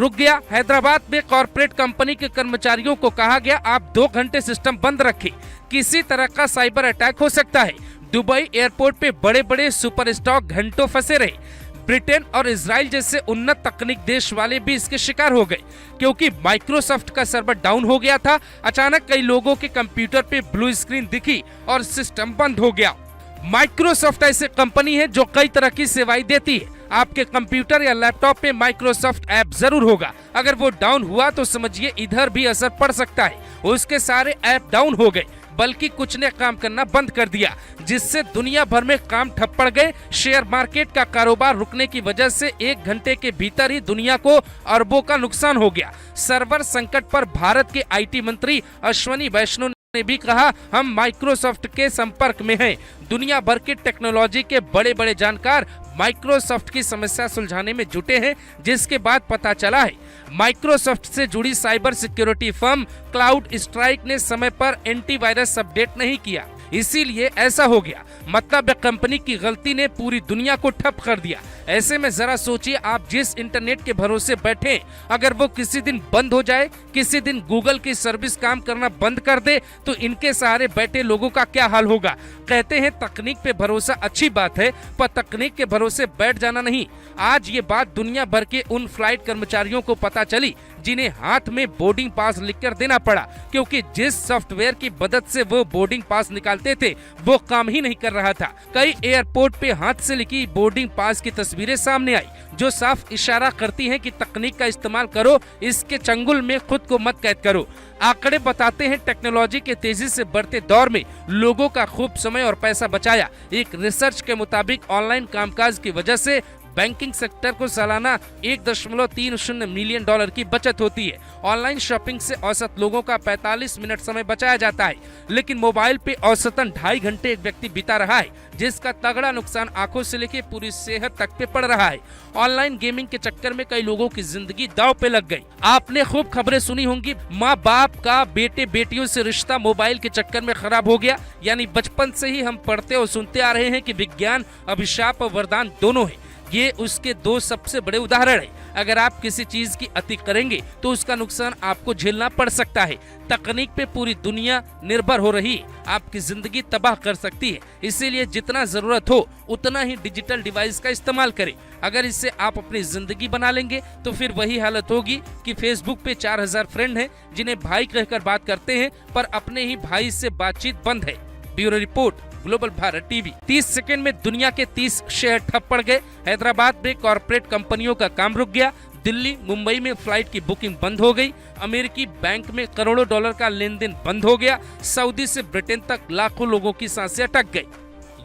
रुक गया। हैदराबाद में कॉर्पोरेट कंपनी के कर्मचारियों को कहा गया आप 2 घंटे सिस्टम बंद रखें, किसी तरह का साइबर अटैक हो सकता है। दुबई एयरपोर्ट पे बड़े बड़े सुपर स्टॉक घंटों फंसे रहे। ब्रिटेन और इजराइल जैसे उन्नत तकनीक देश वाले भी इसके शिकार हो गए, क्योंकि माइक्रोसॉफ्ट का सर्वर डाउन हो गया था। अचानक कई लोगों के कंप्यूटर पे ब्लू स्क्रीन दिखी और सिस्टम बंद हो गया। माइक्रोसॉफ्ट ऐसी कंपनी है जो कई तरह की सेवाएं देती है। आपके कंप्यूटर या लैपटॉप पे माइक्रोसॉफ्ट ऐप जरूर होगा। अगर वो डाउन हुआ तो समझिए इधर भी असर पड़ सकता है। उसके सारे ऐप डाउन हो गए, बल्कि कुछ ने काम करना बंद कर दिया, जिससे दुनिया भर में काम ठप पड़ गए। शेयर मार्केट का कारोबार रुकने की वजह से 1 घंटे के भीतर ही दुनिया को अरबों का नुकसान हो गया। सर्वर संकट पर भारत के आईटी मंत्री अश्विनी वैष्णव ने भी कहा हम माइक्रोसॉफ्ट के संपर्क में हैं। दुनिया भर के टेक्नोलॉजी के बड़े बड़े जानकार माइक्रोसॉफ्ट की समस्या सुलझाने में जुटे हैं, जिसके बाद पता चला है माइक्रोसॉफ्ट से जुड़ी cyber security firm cloud strike ने समय पर एंटीवायरस अपडेट नहीं किया, इसीलिए ऐसा हो गया। मतलब कंपनी की गलती ने पूरी दुनिया को ठप कर दिया। ऐसे में जरा सोचिए, आप जिस इंटरनेट के भरोसे बैठे, अगर वो किसी दिन बंद हो जाए, किसी दिन गूगल की सर्विस काम करना बंद कर दे, तो इनके सहारे बैठे लोगों का क्या हाल होगा। कहते हैं तकनीक पे भरोसा अच्छी बात है, पर तकनीक के भरोसे बैठ जाना नहीं। आज ये बात दुनिया भर के उन फ्लाइट कर्मचारियों को पता चली जिन्हें हाथ में बोर्डिंग पास लिखकर देना पड़ा, क्योंकि जिस सॉफ्टवेयर की मदद से वो बोर्डिंग पास निकालते थे वो काम ही नहीं कर रहा था। कई एयरपोर्ट पे हाथ से लिखी बोर्डिंग पास की तस्वीरें सामने आई, जो साफ इशारा करती हैं कि तकनीक का इस्तेमाल करो, इसके चंगुल में खुद को मत कैद करो। आंकड़े बताते हैं टेक्नोलॉजी के तेजी से बढ़ते दौर में लोगों का खूब समय और पैसा बचाया। एक रिसर्च के मुताबिक ऑनलाइन कामकाज की वजह से बैंकिंग सेक्टर को सालाना 1.30 मिलियन डॉलर की बचत होती है। ऑनलाइन शॉपिंग से औसत लोगों का 45 मिनट समय बचाया जाता है, लेकिन मोबाइल पे औसतन 2.5 घंटे एक व्यक्ति बिता रहा है, जिसका तगड़ा नुकसान आंखों से लेकर पूरी सेहत तक पे पड़ रहा है। ऑनलाइन गेमिंग के चक्कर में कई लोगों की जिंदगी दांव पे लग गई। आपने खूब खबरें सुनी होंगी, माँ बाप का बेटे बेटियों से रिश्ता मोबाइल के चक्कर में खराब हो गया। यानी बचपन से ही हम पढ़ते और सुनते आ रहे हैं कि विज्ञान अभिशाप और वरदान दोनों है। ये उसके 2 सबसे बड़े उदाहरण है। अगर आप किसी चीज की अति करेंगे तो उसका नुकसान आपको झेलना पड़ सकता है। तकनीक पे पूरी दुनिया निर्भर हो रही है, आपकी जिंदगी तबाह कर सकती है। इसीलिए जितना जरूरत हो उतना ही डिजिटल डिवाइस का इस्तेमाल करें। अगर इससे आप अपनी जिंदगी बना लेंगे तो फिर वही हालत होगी कि फेसबुक पे 4000 फ्रेंड हैं जिन्हें भाई कहकर बात करते हैं, पर अपने ही भाई से बातचीत बंद है। Bureau report, global Bharat TV. 30 second में दुनिया के 30 शहर ठप पड़ गए। हैदराबाद में कॉर्पोरेट कंपनियों का काम रुक गया। दिल्ली मुंबई में फ्लाइट की बुकिंग बंद हो गई। अमेरिकी बैंक में करोड़ों डॉलर का लेन देन बंद हो गया। सऊदी से ब्रिटेन तक लाखों लोगों की सांसें अटक गई।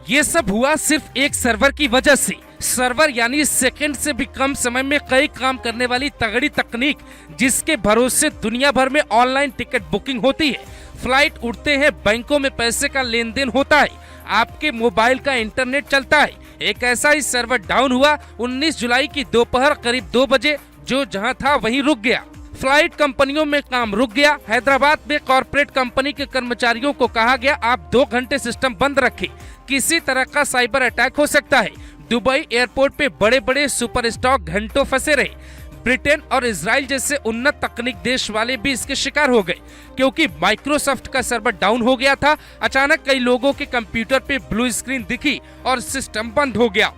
ये सब हुआ सिर्फ एक सर्वर की वजह से। सर्वर यानी सेकंड से भी कम समय में कई काम करने वाली तगड़ी तकनीक, जिसके भरोसे दुनिया भर में ऑनलाइन टिकट बुकिंग होती है, फ्लाइट उड़ते हैं, बैंकों में पैसे का लेन देन होता है, आपके मोबाइल का इंटरनेट चलता है। एक ऐसा ही सर्वर डाउन हुआ 19 जुलाई की दोपहर करीब 2 बजे, जो जहां था वहीं रुक गया। फ्लाइट कंपनियों में काम रुक गया। हैदराबाद में कॉर्पोरेट कंपनी के कर्मचारियों को कहा गया आप 2 घंटे सिस्टम बंद रखें, किसी तरह का साइबर अटैक हो सकता है। दुबई एयरपोर्ट पे बड़े बड़े सुपर स्टॉक घंटों फंसे रहे। ब्रिटेन और इजराइल जैसे उन्नत तकनीक देश वाले भी इसके शिकार हो गए, क्योंकि माइक्रोसॉफ्ट का सर्वर डाउन हो गया था। अचानक कई लोगों के कंप्यूटर पे ब्लू स्क्रीन दिखी और सिस्टम बंद हो गया।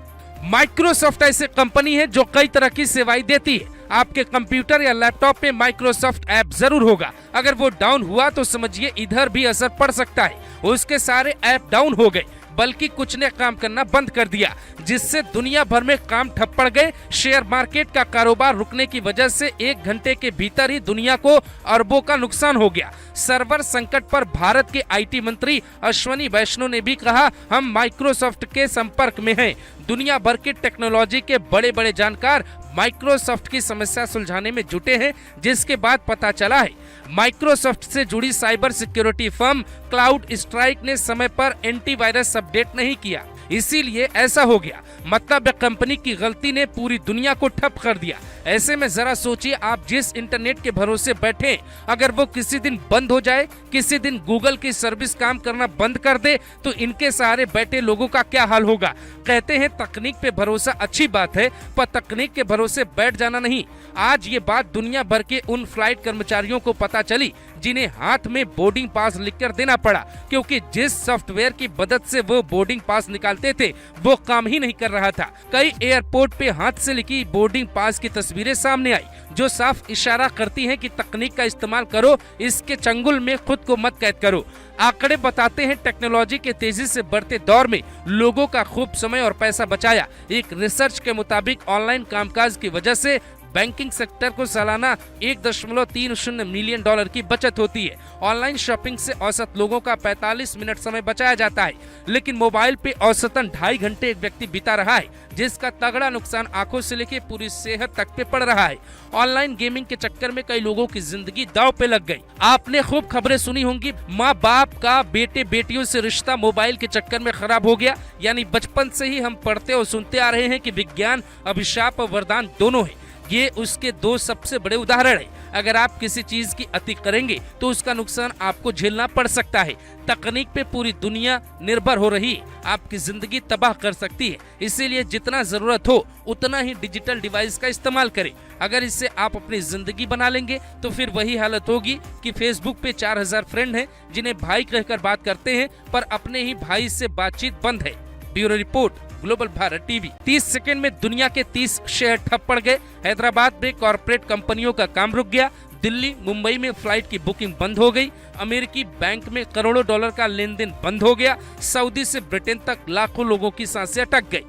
माइक्रोसॉफ्ट ऐसी कंपनी है जो कई तरह की सेवाएं देती है। आपके कंप्यूटर या लैपटॉप पे माइक्रोसॉफ्ट ऐप जरूर होगा। अगर वो डाउन हुआ तो समझिए इधर भी असर पड़ सकता है। उसके सारे ऐप डाउन हो गए, बल्कि कुछ ने काम करना बंद कर दिया, जिससे दुनिया भर में काम ठप पड़ गए। शेयर मार्केट का कारोबार रुकने की वजह से 1 घंटे के भीतर ही दुनिया को अरबों का नुकसान हो गया। सर्वर संकट पर भारत के आईटी मंत्री अश्विनी वैष्णव ने भी कहा हम माइक्रोसॉफ्ट के संपर्क में हैं। दुनिया भर के टेक्नोलॉजी के बड़े बड़े जानकार माइक्रोसॉफ्ट की समस्या सुलझाने में जुटे हैं, जिसके बाद पता चला है माइक्रोसॉफ्ट से जुड़ी cyber security firm cloud strike ने समय पर एंटीवायरस अपडेट नहीं किया, इसीलिए ऐसा हो गया। मतलब कंपनी की गलती ने पूरी दुनिया को ठप कर दिया। ऐसे में जरा सोचिए, आप जिस इंटरनेट के भरोसे बैठे, अगर वो किसी दिन बंद हो जाए, किसी दिन गूगल की सर्विस काम करना बंद कर दे, तो इनके सहारे बैठे लोगों का क्या हाल होगा। कहते हैं तकनीक पे भरोसा अच्छी बात है, पर तकनीक के भरोसे बैठ जाना नहीं। आज ये बात दुनिया भर के उन फ्लाइट कर्मचारियों को पता चली जिन्हें हाथ में बोर्डिंग पास लिखकर देना पड़ा, क्योंकि जिस सॉफ्टवेयर की मदद से वो बोर्डिंग पास निकालते थे वो काम ही नहीं कर रहा था। कई एयरपोर्ट पे हाथ से लिखी बोर्डिंग पास की तस्वीरें सामने आई, जो साफ इशारा करती हैं कि तकनीक का इस्तेमाल करो, इसके चंगुल में खुद को मत कैद करो। आंकड़े बताते हैं टेक्नोलॉजी के तेजी से बढ़ते दौर में लोगों का खूब समय और पैसा बचाया। एक रिसर्च के मुताबिक ऑनलाइन कामकाज की वजह से बैंकिंग सेक्टर को सालाना 1.30 मिलियन डॉलर की बचत होती है। ऑनलाइन शॉपिंग से औसत लोगों का 45 मिनट समय बचाया जाता है, लेकिन मोबाइल पे औसतन 2.5 घंटे एक व्यक्ति बिता रहा है, जिसका तगड़ा नुकसान आंखों से लेकर पूरी सेहत तक पे पड़ रहा है। ऑनलाइन गेमिंग के चक्कर में कई लोगों की जिंदगी दांव पे लग गई। आपने खूब खबरें सुनी होंगी, माँ बाप का बेटे बेटियों से रिश्ता मोबाइल के चक्कर में खराब हो गया। यानी बचपन से ही हम पढ़ते और सुनते आ रहे हैं कि विज्ञान अभिशाप और वरदान दोनों है। ये उसके दो सबसे बड़े उदाहरण है। अगर आप किसी चीज की अति करेंगे तो उसका नुकसान आपको झेलना पड़ सकता है। तकनीक पे पूरी दुनिया निर्भर हो रही है, आपकी जिंदगी तबाह कर सकती है। इसीलिए जितना जरूरत हो उतना ही डिजिटल डिवाइस का इस्तेमाल करें। अगर इससे आप अपनी जिंदगी बना लेंगे तो फिर वही हालत होगी कि फेसबुक पे 4000 फ्रेंड हैं जिन्हें भाई कहकर बात करते हैं, पर अपने ही भाई से बातचीत बंद है। Bureau report, global Bharat TV. 30 second में दुनिया के 30 शहर ठप पड़ गए। हैदराबाद में कॉर्पोरेट कंपनियों का काम रुक गया। दिल्ली मुंबई में फ्लाइट की बुकिंग बंद हो गई। अमेरिकी बैंक में करोड़ों डॉलर का लेन देन बंद हो गया। सऊदी से ब्रिटेन तक लाखों लोगों की सांसें अटक गई।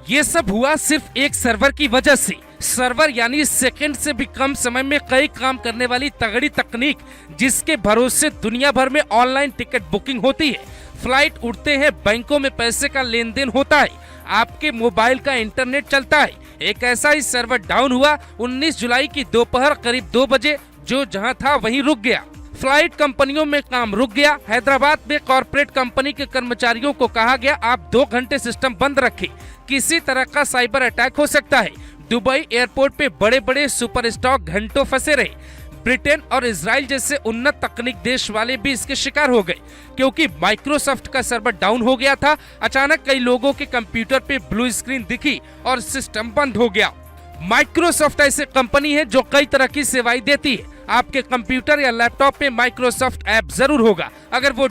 ये सब हुआ सिर्फ एक सर्वर की वजह से। सर्वर यानी सेकंड से भी कम समय में कई काम करने वाली तगड़ी तकनीक, जिसके भरोसे दुनिया भर में ऑनलाइन टिकट बुकिंग होती है, फ्लाइट उड़ते हैं, बैंकों में पैसे का लेन देन होता है, आपके मोबाइल का इंटरनेट चलता है। एक ऐसा ही सर्वर डाउन हुआ 19 जुलाई की दोपहर करीब 2 बजे। जो जहां था वहीं रुक गया। फ्लाइट कंपनियों में काम रुक गया। हैदराबाद में कॉर्पोरेट कंपनी के कर्मचारियों को कहा गया, आप 2 घंटे सिस्टम बंद रखें, किसी तरह का साइबर अटैक हो सकता है। दुबई एयरपोर्ट पे बड़े बड़े सुपर स्टॉक घंटों फंसे रहे। ब्रिटेन और इजराइल जैसे उन्नत तकनीक देश वाले भी इसके शिकार हो गए, क्योंकि माइक्रोसॉफ्ट का सर्वर डाउन हो गया था। अचानक कई लोगों के कंप्यूटर पे ब्लू स्क्रीन दिखी और सिस्टम बंद हो गया। माइक्रोसॉफ्ट ऐसी कंपनी है जो कई तरह की सेवाएं देती है। आपके कंप्यूटर या लैपटॉप पे माइक्रोसॉफ्ट ऐप जरूर होगा। अगर वो